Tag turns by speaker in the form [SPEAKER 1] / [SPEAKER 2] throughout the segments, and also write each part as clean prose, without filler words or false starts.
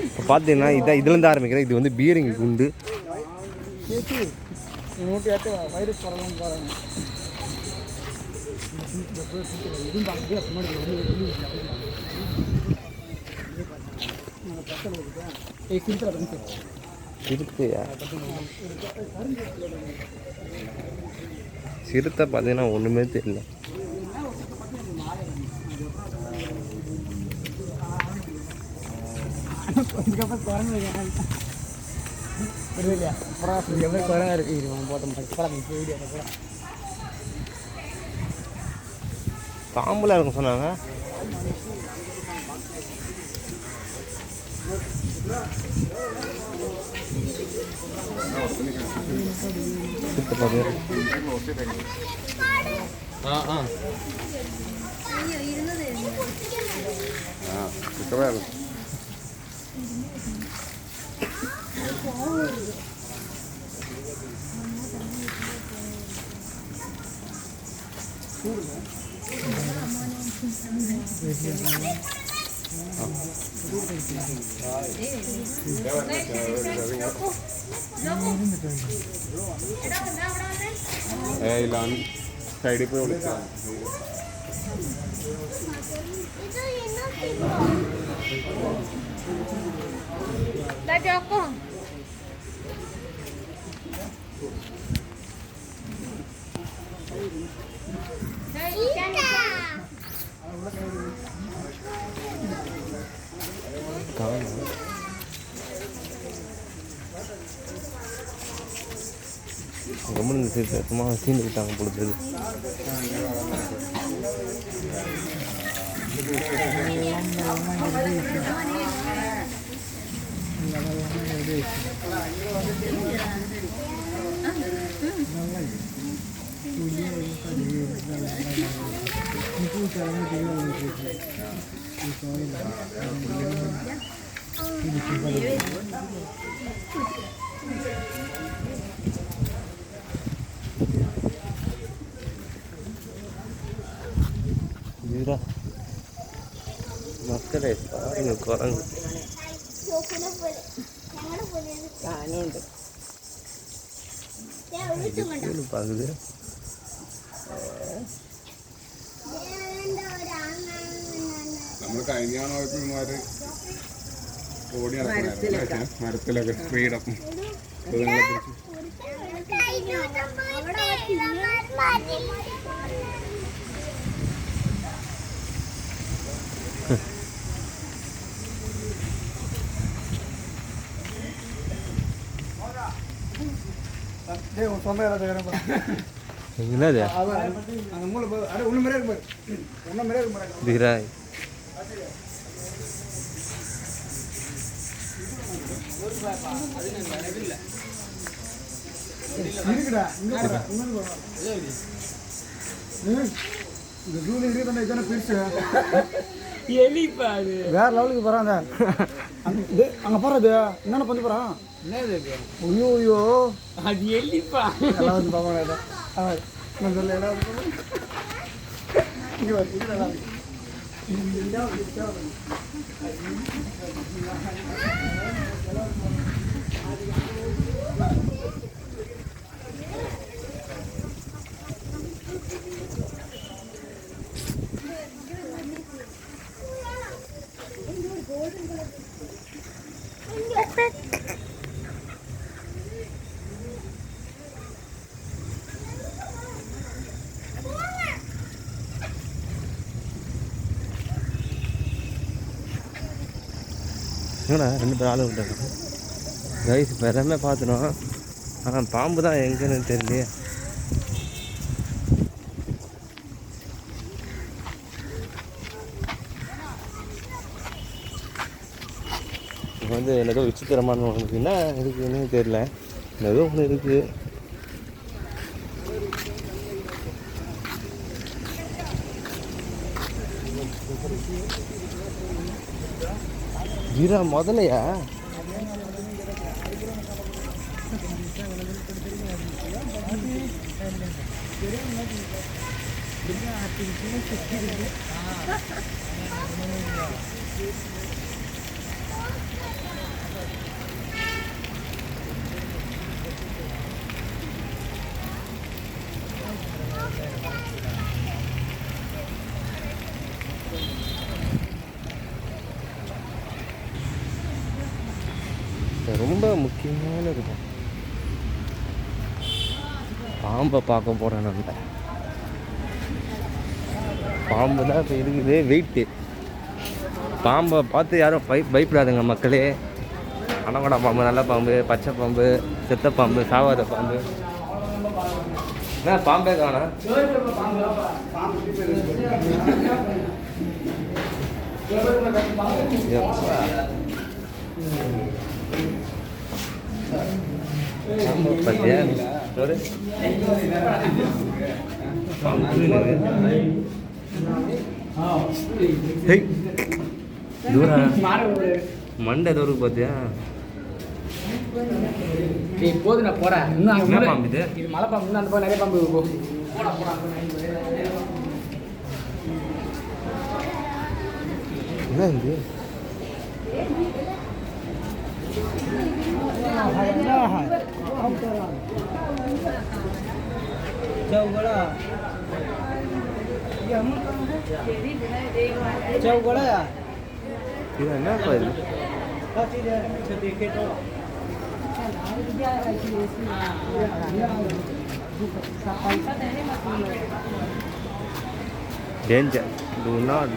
[SPEAKER 1] இப்போ பார்த்தீங்கன்னா இதான் இதுலேருந்து ஆரம்பிக்கிறேன். இது வந்து பீரிங் குண்டு.
[SPEAKER 2] வைரஸ் வரலாம் பாருங்க.
[SPEAKER 1] சிறுத்தை பார்த்தீங்கன்னா ஒன்றுமே தெரியல. பாம்புலாம் இருக்கும் சொன்னாங்க.
[SPEAKER 3] സൈഡിൽ പോയി വിളിക്കാം.
[SPEAKER 1] கவர்மெண்ட் சும்மா சீனிக்கிட்டாங்க பொழுது. மக்களே பாருங்க குரங்கு பாக்குது.
[SPEAKER 3] നമ്മൾ കഴിഞ്ഞാണോ ഓടി നടക്കുന്ന മരത്തിലൊക്കെ ഫ്രീഡം
[SPEAKER 1] என்னது திராய்
[SPEAKER 2] வேற லெவலுக்கு போறாங்க. அங்க போறது என்னென்ன பண்ணி போறான். ஐயோ அது எல்லிப்பா எல்லாம் வந்து பாப்பாங்க.
[SPEAKER 1] என்னடா 2 பேர் ஆளு விட்டாங்க கைஸ். இப்போ எல்லாமே பார்த்துனோம். ஆனால் பாம்பு தான் எங்கன்னு தெரியலையே. இப்போ வந்து ஏதோ விசித்திரமான ஒன்று என்ன இருக்குன்னு தெரியல. ஏதோ ஒன்று இருக்குது. வீரா முதலையா? ரொம்ப முக்கியமானது பாம்பை பார்க்க போகிறேன். நம்ம பாம்பு தான் இப்போ இருக்குது. வெயிட்டு பாம்பை பார்த்து யாரும் பயப்படாதுங்க மக்களே. அனகொடா பாம்பு, நல்ல பாம்பு, பச்சை பாம்பு, செத்த பாம்பு, சாவாத பாம்பு. என்ன பாம்பே காணா? பார்த்தியா தூரம் மண்டை தூரம் பார்த்தியா?
[SPEAKER 2] போது நான் போறேன். இன்னும்
[SPEAKER 1] பாம்பு இது?
[SPEAKER 2] இது மலை பாம்பு. அந்த போய் நிறைய பாம்பு இருக்கும். போடா போடா.
[SPEAKER 1] என்ன இது? இது என்னப்பா இது? Danger, do not.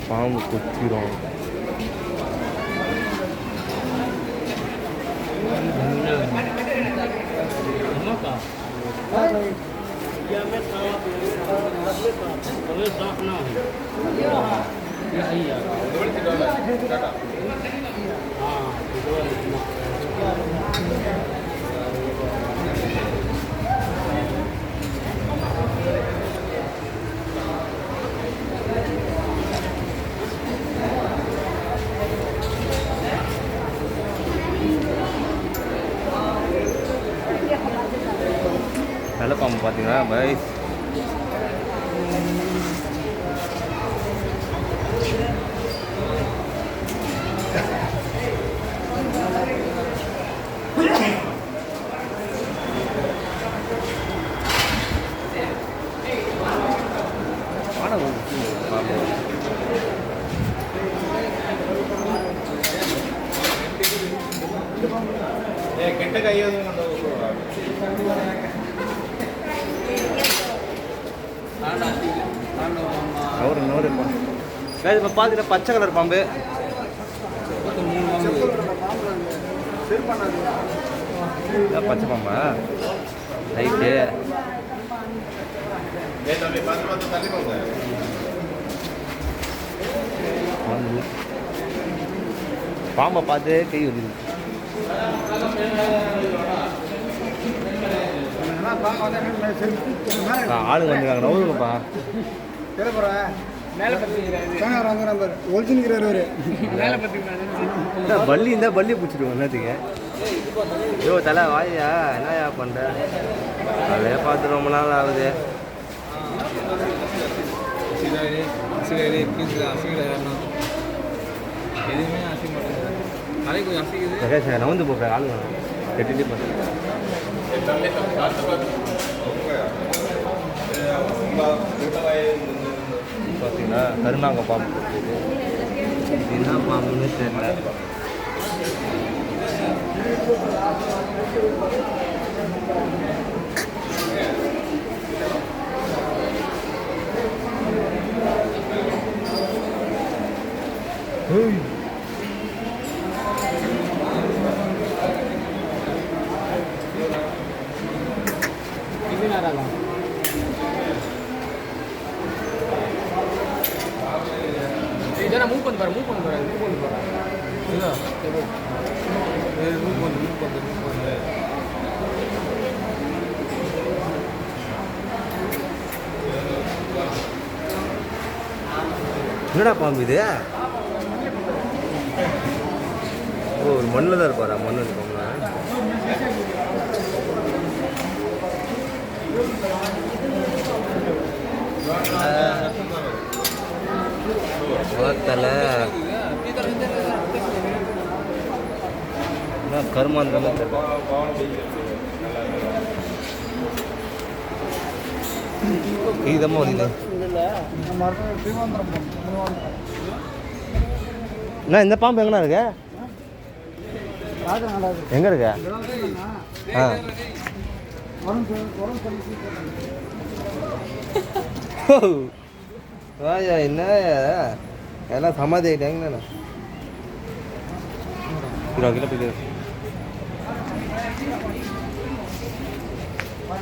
[SPEAKER 1] பாம்பு குத்திரும். நல்ல பாம்பு பார்த்தீங்களா பைஸ்?
[SPEAKER 3] கெட்ட கையோடு
[SPEAKER 1] நூறு நூறு இப்போ பார்த்துட்டு பச்சை கலர் பாம்பு. பச்சை பாம்பா ரைட்டு. பாம்பை பார்த்து கை வருது. ஆளுங்க வந்துருக்காங்க. நவுதுங்கப்பா. பள்ளி இருந்தால் பள்ளியை பிடிச்சிடுவோம் என்னத்துக்கு? ஐயோ தலை வாயா என்னயா பண்ணுற? அதே பார்த்து ரொம்ப நாள் ஆகுது. நவுந்து போகிறேன் ஆளுங்க கெட்டுட்டு பார்த்து பார்த்தீங்கன்னா கருணாங்க பாம்பு இருக்குது. என்ன பாம்புன்னு தெரியல.
[SPEAKER 2] மூவ் பண்ணி பாரு, மூவ் பண்ணி பாரு, மூவ் பண்ணி பாரு.
[SPEAKER 1] என்னடா பாம்பு இது? ஓ மண்ணில் தான் இருப்பாரா? மண்ணு இருப்பாங்களா? தலை கருமாந்திரமா இதமா வழியில அண்ணா இந்த பாம்பு எங்கண்ணா இருக்கு?
[SPEAKER 2] ராஜா நல்லாது
[SPEAKER 1] எங்கே இருக்க? ஆ ராஜா என்ன எல்லாம் சமாதி ஆகிட்டாங்கண்ணா.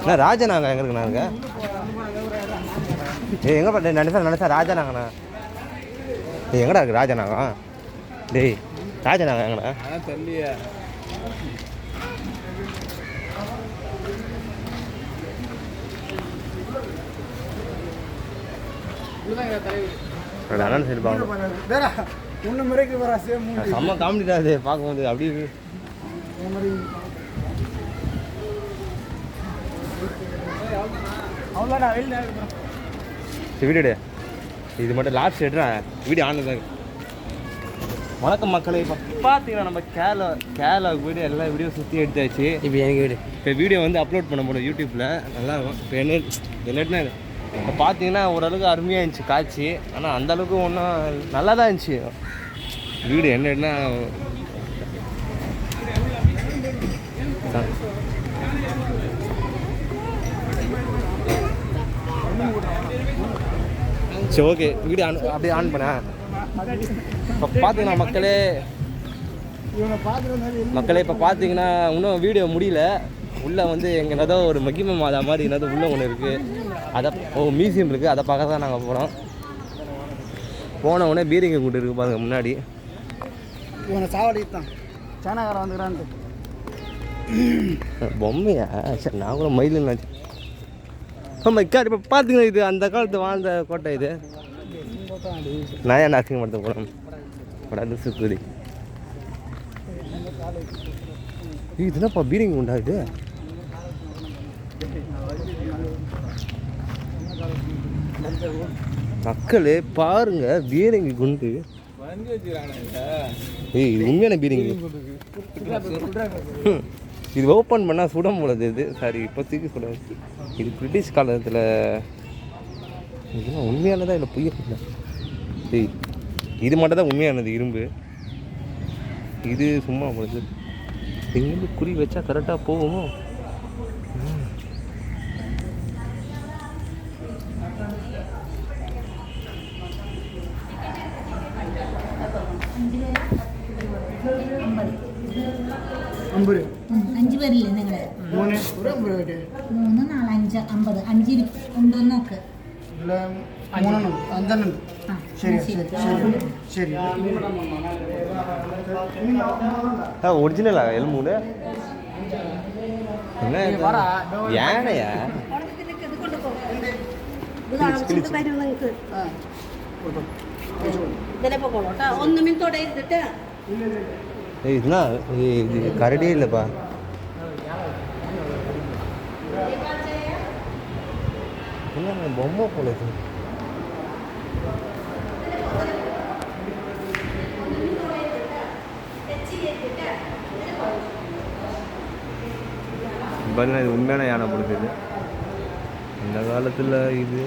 [SPEAKER 1] அண்ணா ராஜா நாங்கள் எங்கே இருக்குண்ணா இருக்க? எங்கே பண்ண நினைச்சா ராஜா நாங்கண்ணா. எங்கடா இருக்கு ராஜா நாகம்? டேய் ராஜா நாங்கள் எங்கண்ணா?
[SPEAKER 3] தெரியலையா?
[SPEAKER 1] அண்ணன் சரி பாருங்க.
[SPEAKER 2] ஒன்று முறைக்கு வர சேம்
[SPEAKER 1] செம்ம காமெடி தான் அது பார்க்கும்போது. அப்படி
[SPEAKER 2] அவ்வளோதான் வெளியில்
[SPEAKER 1] வீடியோ இது மட்டும் லாஸ்ட் எடுறா வீடியோ ஆனது. வணக்கம் மக்களே. இப்போ பார்த்தீங்கன்னா நம்ம கேரளாவுக்கு போய்ட்டு எல்லா வீடியோ சுற்றி எடுத்தாச்சு. இப்போ எனக்கு இப்போ வீடியோ வந்து அப்லோட் பண்ண போகிறோம் யூடியூப்பில். நல்லா இருக்கும். இப்போ என்னன்னா இப்போ பார்த்தீங்கன்னா ஓரளவுக்கு அருமையாக இருந்துச்சு காட்சி. ஆனால் அந்தளவுக்கு ஒன்றும் நல்லா தான் இருந்துச்சு வீடியோ. என்னன்னா சரி ஓகே வீடியோ அப்படியே ஆன் பண்ண. இப்போ பார்த்தீங்கன்னா மக்களே இப்போ பார்த்தீங்கன்னா இன்னும் வீடியோ முடியல. உள்ளே வந்து எங்கள் ஏதோ ஒரு மகிமை மாதா மாதிரி என்னது உள்ளே ஒன்று இருக்குது. அதை மியூசியம் இருக்குது. அதை பார்க்க தான் நாங்கள் போனோம். போன உடனே பீரிங்க கூட்டு இருக்குது பாருங்க முன்னாடி.
[SPEAKER 2] இவனை சாவடி தான் சேனக்காரன் வந்துக்கிறான்ட்டு
[SPEAKER 1] பொம்மையா? சரி நான் கூட மயிலுன்னு நினச்சேன். ஆமாம் இப்போ பார்த்தீங்கன்னா இது அந்த காலத்து வாழ்ந்த கோட்டை. இது நான் ஏன் அசிங்கப்படுத்த போகிறேன் படாது சுக்குது. இது என்னப்பா பீரிங் உண்டாகுது? மக்களே பாருங்க பீரங்கி குண்டு. ஏய் இது உண்மையான பீரங்கி. இது ஓப்பன் பண்ணால் சுடம் போலது. இது சாரி இப்போதைக்கு சுட. இது பிரிட்டிஷ் காலத்தில். இதெல்லாம் உண்மையானதா இல்லை பொய்ய? ஏய் இது மட்டும் தான் உண்மையானது இரும்பு. இது சும்மா போலது. எங்கேருந்து குறி வச்சா கரெக்டாக போகுமோ?
[SPEAKER 4] അഞ്ച് പേരില്ലേ നിങ്ങള്? 3 4 5 50 5 ഉണ്ടോ നോക്ക്.
[SPEAKER 1] ஒரிஜினலா எலும்பு? என்ன யானையா? இதுனா இது கரடியே இல்லைப்பா. என்ன பொம்மை போல இது. இது உண்மையான யானை பொழுது. இது இந்த காலத்தில் இது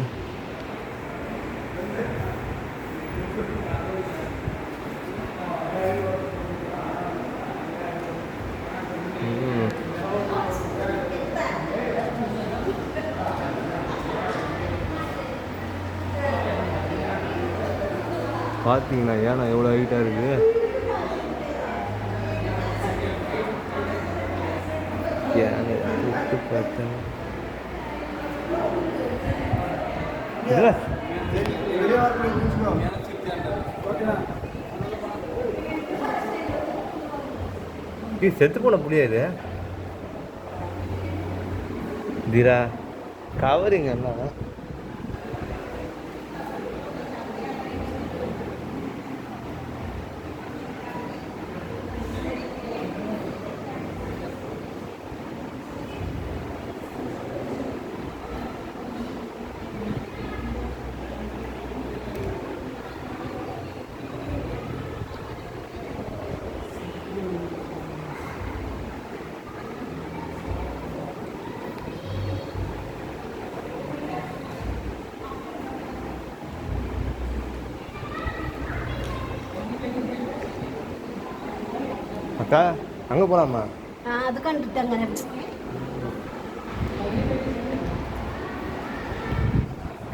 [SPEAKER 1] பார்த்தீங்கன்னா ஏன்னா எவ்வளோ ஹைட்டாக இருக்குது. யானை பார்த்தேன். இது செத்து போன புளியாது தீரா கவரிங்க எல்லாம். அக்கா அங்கே போகலாமா?
[SPEAKER 4] அது கண்டுட்டாங்க.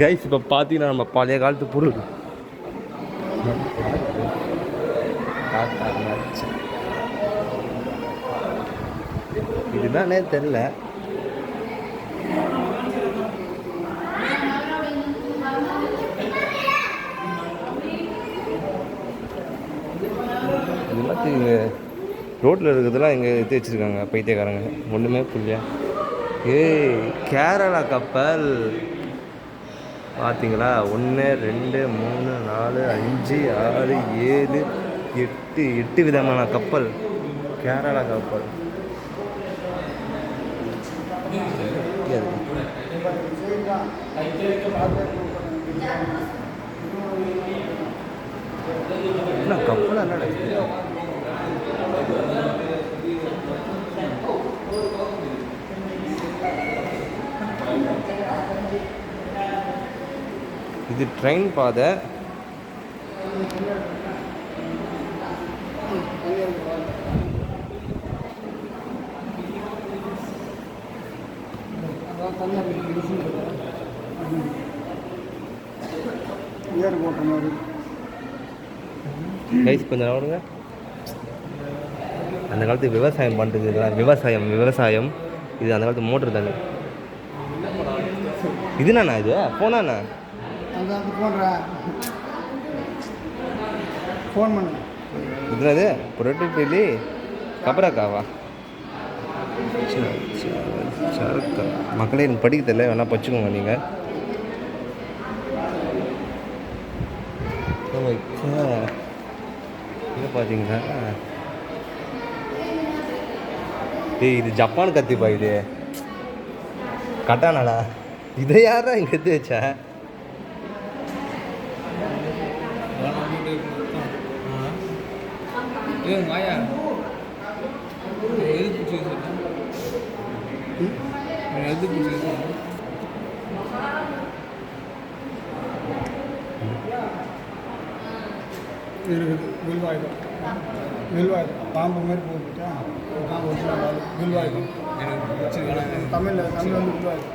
[SPEAKER 1] கைஸ் இப்போ பார்த்தீங்கன்னா நம்ம பழைய காலத்து பொருள் இதுதானே தெரில. இதெல்லாம் ரோட்டில் இருக்கிறதுலாம் இங்கே எடுத்து வச்சுருக்காங்க பைத்தியக்காரங்க. ஒன்றுமே புரியல. ஏய் கேரளா கப்பல் பார்த்தீங்களா? 1 2 3 4 5 6 7 8 விதமான கப்பல். கேரளா கப்பல். என்ன கப்பல் என்ன இது ட்ரெயின் பாதை. கைஸ் கொஞ்சம் நவருங்க. அந்த காலத்து விவசாயம் பண்ணுறது இதெல்லாம் விவசாயம். இது அந்த காலத்து மோட்ரு தானே. இதுண்ணா இது போனாண்ணா
[SPEAKER 2] ஃபோன் பண்ணு.
[SPEAKER 1] இதுனது புரட்டுப்பள்ளி கபராக்காவா? சரக்கா மக்களே எனக்கு படிக்க தெரியல, வேணா படிச்சுக்கோங்க நீங்கள். இங்கே பார்த்தீங்கன்னா இது ஜப்பான் கத்திப்பா. இது கட்டானாடா. இதை யாரா இங்கே எடுத்து வச்சா?
[SPEAKER 2] வில்வாயுதம் பாம்பு மாதிரி போட்டுட்டா வில்வாயுதம் தமிழ் வந்து வில்வாயுதம்.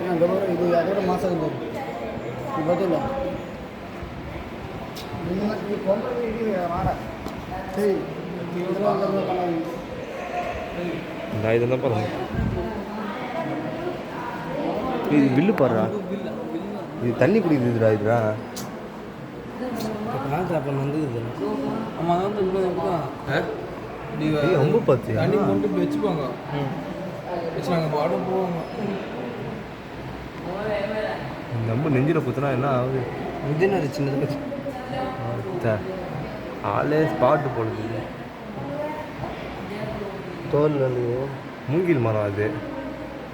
[SPEAKER 2] ஏன் அந்த மாதிரி இது அதோட மாதம் போகும். இது பதில்
[SPEAKER 1] இதெல்லாம் பாருங்க. இது வில்லு பாருடா. இது தண்ணி குடிக்குதுடா. இதுடா ரொம்ப பார்த்து
[SPEAKER 3] தண்ணி கொண்டு போய் வச்சுப்பாங்க. வச்சுனாங்க பாடம் போவாங்க.
[SPEAKER 1] ரொம்ப நெஞ்சில் குத்துனா என்ன ஆகுது?
[SPEAKER 3] இதுன்னு சின்னது
[SPEAKER 1] ஆளே ஸ்பாட்டு போடுது.
[SPEAKER 3] தோல் வந்து
[SPEAKER 1] மூங்கில் மரம். அது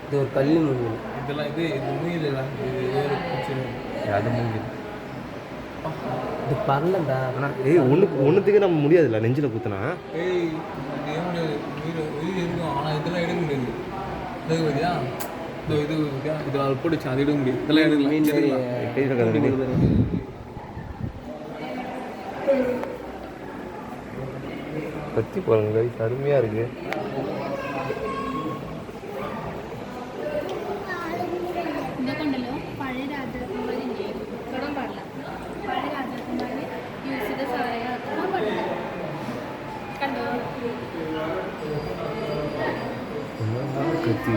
[SPEAKER 3] இது ஒரு கல்லி மூங்கில். இதெல்லாம் இது மூங்கில் இல்லை.
[SPEAKER 1] அது மூங்கில்.
[SPEAKER 3] இது பரலண்டா.
[SPEAKER 1] ஆனால் ஒன்றுத்துக்கு நம்ம முடியாதுல்ல நெஞ்சில் குத்துனா.
[SPEAKER 3] உயிர் இருக்கும். ஆனால் இதெல்லாம் எடுக்க முடியாது. இது பார்த்தியா? இது இது அது போட்டுச்சு. அது எடுக்க முடியாது. இதெல்லாம் எடுக்கலாம்.
[SPEAKER 1] கத்தி பாருங்க, அருமையாக இருக்குது. கத்தி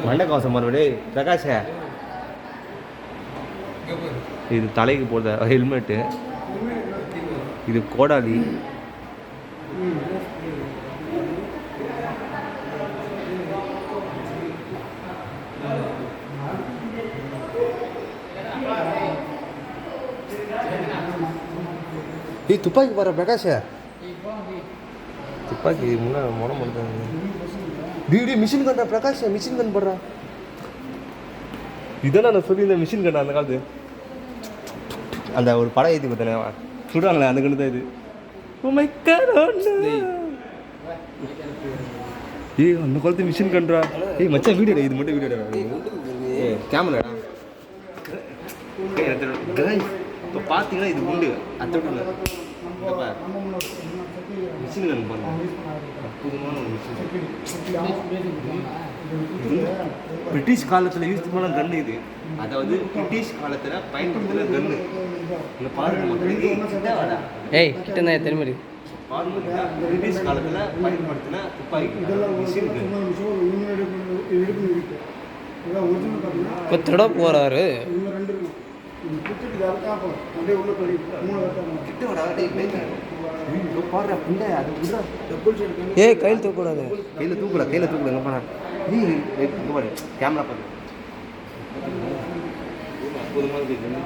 [SPEAKER 1] மண்டக்கவசம் மறுபடியும் பிரகாஷ. இது தலைக்கு போடுற ஹெல்மெட்டு. இது கோடாலி. துப்பாக்கி பாரு பிரகாஷ. துப்பாக்கி முன்ன முனை பண்ணுறாங்க. டிடி மிஷின் கண்டா பிரகாஷ் மிஷின் கன் போடுறா. இதானே நான் சொல்லியிருந்தேன் மிஷின் கண்டா அந்த காலத்து. அந்த ஒரு படம் ஏற்றி பார்த்தேனே சுடுவாங்களே அந்த கண்டு தான் இது. Oh my god. ஏய் அந்த காலத்து மிஷின் கன்றா. ஏய் மச்சான் வீடியோ இது மட்டும் வீடியோ கேமரா. இப்போ பார்த்தீங்கன்னா இது உண்டு அத்தோட மிஷின் கன் பண்ண அற்புதமான ஒரு மிஷின். பிரிட்டிஷ் காலத்தில் யூஸ் பண்ண கன்று இது. அதாவது பிரிட்டிஷ் காலத்தில் பயன்படுத்தின கன்று. இங்கே பாருங்க மக்களுக்கு
[SPEAKER 3] ஏய் கிட்ட தான் தெரியுமா
[SPEAKER 1] பாருங்க பிரிட்டிஷ் காலத்தில் பயன்படுத்தின துப்பாக்கி மிஷின் கன்.
[SPEAKER 3] கொத்தட போகிறாரு. ஏய் கையில் தூக்கக்கூடாது.
[SPEAKER 1] கையில் தூக்கல எங்கே போனா நீ இங்கே பாரு கேமரா பார்த்து. அற்புதமாக இருக்குது.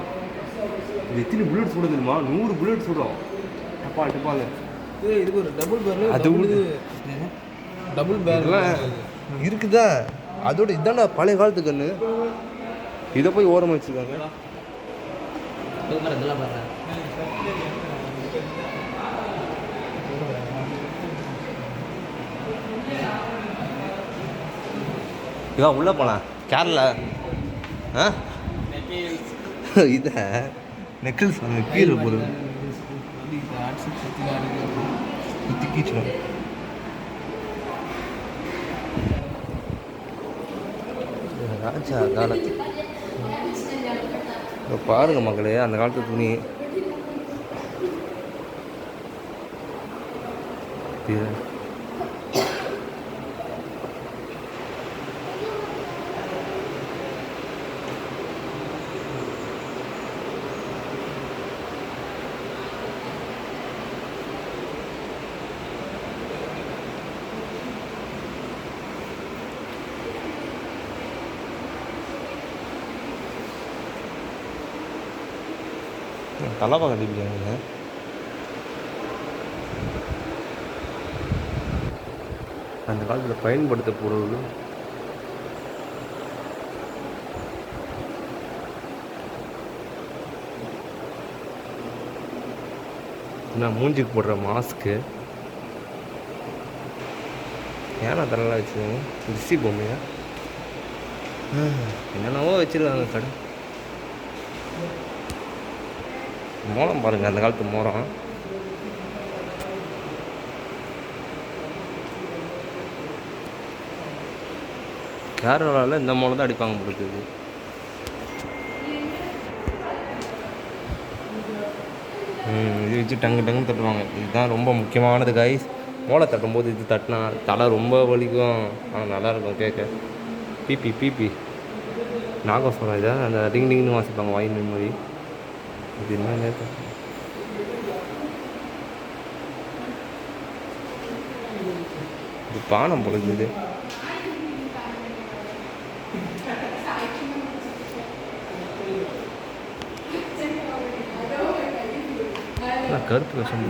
[SPEAKER 1] இது எத்தனை புல்லட் சுட தெரியுமா? 100 புல்லட் சுடும். டப்பால்
[SPEAKER 3] ஏய் இதுக்கு ஒரு டபுள் பேர்
[SPEAKER 1] அது
[SPEAKER 3] டபுள் பேர்லாம்
[SPEAKER 1] இருக்குதா? அதோட இதாண்டா பழைய காலத்து கன்று. இதை போய் ஓரமாக வச்சுருக்காங்க.
[SPEAKER 3] இதெல்லாம் பாருங்க.
[SPEAKER 1] இவா உள்ளே போகலாம் கேரளா. ஆ இதை நெக்கிள்ஸ் கீழே போகுது சுற்றி கீச்சிடும். ராஜா காலத்து பாருங்க மக்களே அந்த காலத்து துணி. தலப்பா கட்டிப்பிடிக்காங்க. அந்த காலத்தில் பயன்படுத்த பொருள் நான் மூஞ்சிக்கு போடுற மாஸ்க்கு. ஏன்னா தரலாம் வச்சுக்கோங்க ரிஷி பொம்மையா என்னென்னவோ வச்சுருக்காங்க கடை. மோளம் பாருங்கள் அந்த காலத்து மோளம். கேரளாவில் இந்த மோளம் தான் அடிப்பாங்க போட்டுருக்கு. இது வச்சு டங்குன்னு தட்டுவாங்க. இதுதான் ரொம்ப முக்கியமானது கைஸ். மோளை தட்டும்போது இது தட்டினா தலை ரொம்ப வலிக்கும். ஆனால் நல்லாயிருக்கும் கேட்க. பிபி நாகஸ்வரம் இதை அந்த டிங்னு வாசிப்பாங்க வாயின் மாதிரி. இது என்ன இது பானம் பொழுது. கருத்து விஷம்.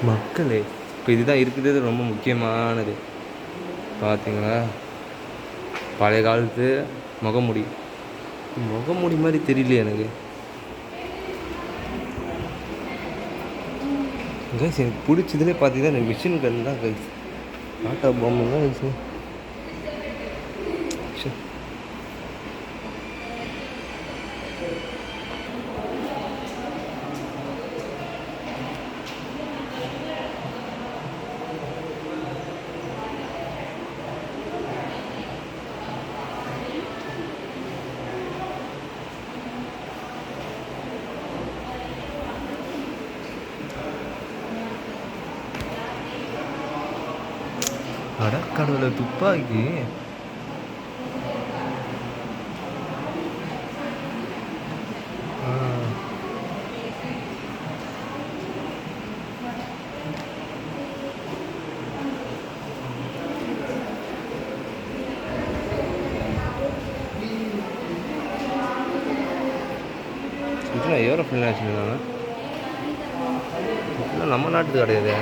[SPEAKER 1] மக்களே இப்போ இதுதான் இருக்குது ரொம்ப முக்கியமானது. பார்த்தீங்களா பழைய காலத்து முகமுடி மாதிரி தெரியலையே எனக்கு. கைஸ் எனக்கு பிடிச்சதுலேயே பார்த்தீங்கன்னா எனக்கு மிஷின் கன் தான் கைஸ். ஆட்டோ பொம்மை தான் கைஸ். கடற்கடவுல துப்பாக்கி. இதெல்லாம் ஏரோப்ளேன் வச்சுருக்காங்க. இதெல்லாம் நம்ம நாட்டுக்கு கிடையாது.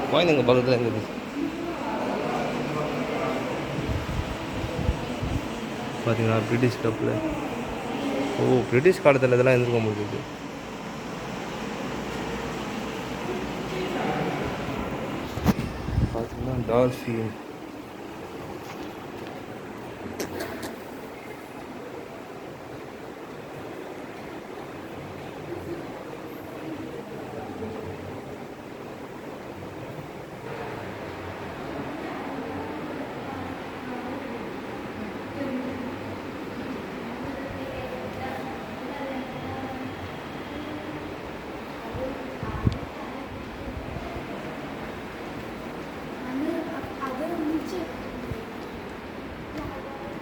[SPEAKER 1] குழந்தைங்க பக்கத்தில் இருக்குது. பார்த்தீங்கன்னா பிரிட்டிஷ் கப்பில். ஓ, பிரிட்டிஷ் காலத்தில் இதெல்லாம் இருந்துருக்க முடியுது. பார்த்தீங்கன்னா டால்ஃபின்.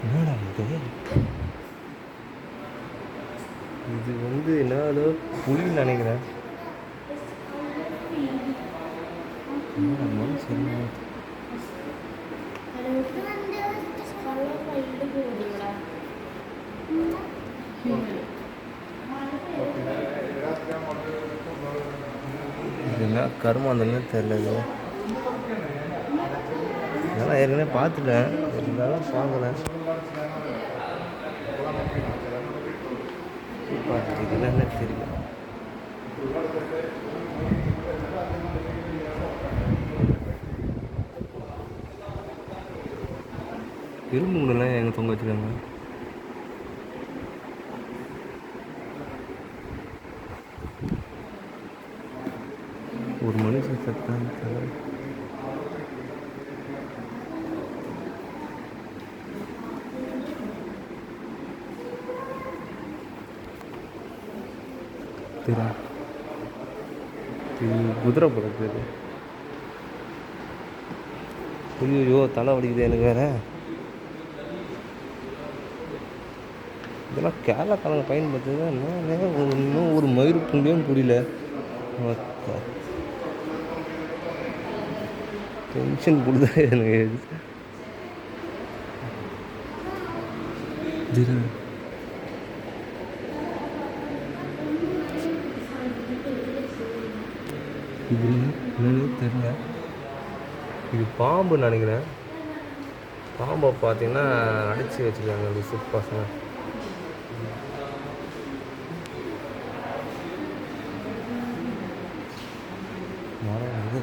[SPEAKER 1] என்னடா இது? இது வந்து என்னதோ புலின்னு நினைக்கிறேன். சரி, இது என்ன கருமாந்தன்னு தெரியல. இதெல்லாம் ஏற்கனவே பார்த்துட்டேன், இருந்தாலும் பார்க்கல. இதெல்லாம் என்ன தெரியல. எறும்பு கூடலாம் எங்கே தொங்க வச்சுருக்காங்க? ஒரு மனுஷன் சத்தான் தலை. குதிரை படுக்குது. ஐயோ, தலை வலிக்குது எனக்கு வேற. இதெல்லாம் கேரளாக்காரங்க பயன்படுத்துறது என்ன? இன்னும் ஒரு மயிறு புண்டியும் புரியல. டென்ஷன் கொடுத்தா எனக்கு. இது என்னன்னு தெரியல. இது பாம்பு நினைக்கிறேன். பாம்பை பார்த்தீங்கன்னா அடித்து வச்சுருக்காங்க லிசர்ட் பசங்க. மரம் வந்து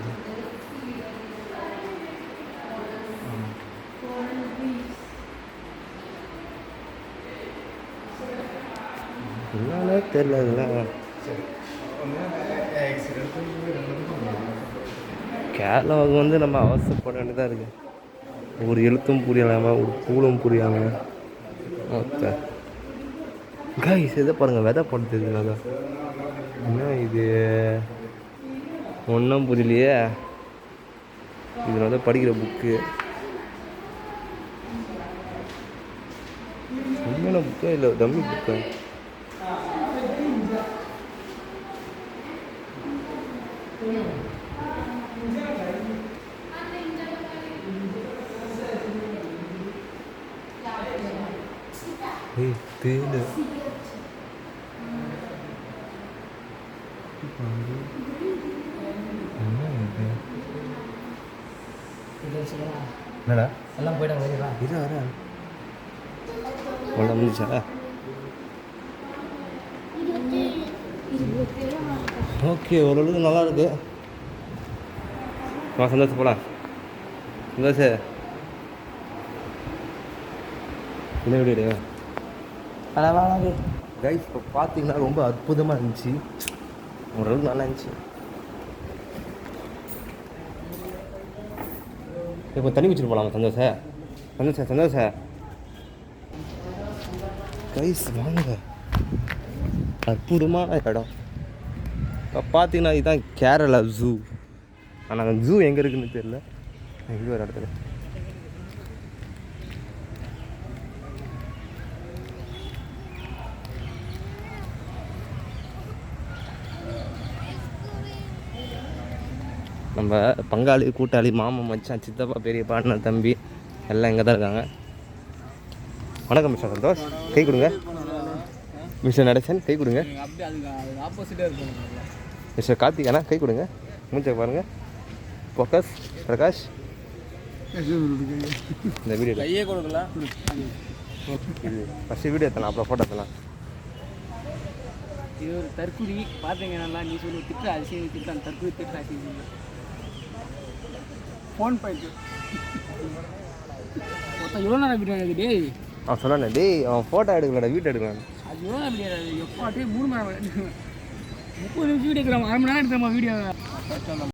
[SPEAKER 1] என்னன்னே தெரியல. இதெல்லாம் கேரளாவுக்கு வந்து நம்ம அவசரப்பட வேண்டியதாக இருக்குது. ஒரு எழுத்தும் புரியலாமல், ஒரு பூலும் புரியாமல். ஓகே கைஸ், இதை பாருங்கள், விதை படுத்துதுனாக்கா. என்ன இது ஒன்றும் புரியலையே. இதில் வந்து படிக்கிற புக்கு உண்மையான புக்கா இல்லை டம்மி புக்கா? தேடு என்னடா எல்லாம் போயிட்டாங்க. இது வர ஒன்றும் முடிச்சா? ஓகே, ஓரளவுக்கு நல்லா இருக்கு. சந்தோஷம் போகலாம். சந்தோஷம் என்ன வீடியோ கைஸ் இப்போ பார்த்தீங்கன்னா ரொம்ப அற்புதமாக இருந்துச்சு. ஓரளவுக்கு நல்லா இருந்துச்சு. இப்போ தண்ணி குடிச்சிட்டு போகலாமா? சந்தோஷம் கைஸ் வாங்க. அற்புதமான இடம். இப்போ பார்த்தீங்கன்னா இதுதான் கேரளா ஜூ. ஆனால் ஜூ எங்கே இருக்குன்னு தெரியல. எங்கே ஒரு இடத்துல நம்ம பங்காளி கூட்டாளி மாமன் மச்சான் சித்தப்பா பெரியப்பா அண்ணன் தம்பி எல்லாம் இங்கே தான் இருக்காங்க. வணக்கம் மிஸ்டர் சந்தோஷ், கை கொடுங்க. மிஸ்டர் நடேசன் கை கொடுங்க.
[SPEAKER 3] அப்படியே அதுக்கு ஆப்போசிட்டாக இருக்கும்.
[SPEAKER 1] மிஸ்டர் கார்த்திகானா கை கொடுங்க. மூச்சை பாருங்கள். ஃபோக்கஸ் பிரகாஷ். இந்த வீடியோ
[SPEAKER 3] கையே கொடுக்கல.
[SPEAKER 1] இது ஃபஸ்ட்டு வீடியோ எடுத்தலாம், அப்புறம் ஃபோட்டோ எடுத்தலாம்.
[SPEAKER 3] இது ஒரு தற்குறி பார்த்தீங்க நல்லா. நீ சொல்லி திட்டு அதிசயம் திட்டு அந்த தற்குறி திட்டு அதிசயம் ஃபோன் போயிட்டு மொத்தம் எவ்வளோ நேரம் வீடியோ எடுக்குது?
[SPEAKER 1] அவன் சொன்னானே டேய் அவன் ஃபோட்டோ எடுக்கலடா வீட்டை எடுக்கலாம்.
[SPEAKER 3] அது எவ்வளோ வீடியோ எப்போ 3 மணி நேரம் 30 நிமிஷம் வீடியோ எடுக்கிறோம். 1/2 மணி நேரம் எடுக்கிறோம் வீடியோ.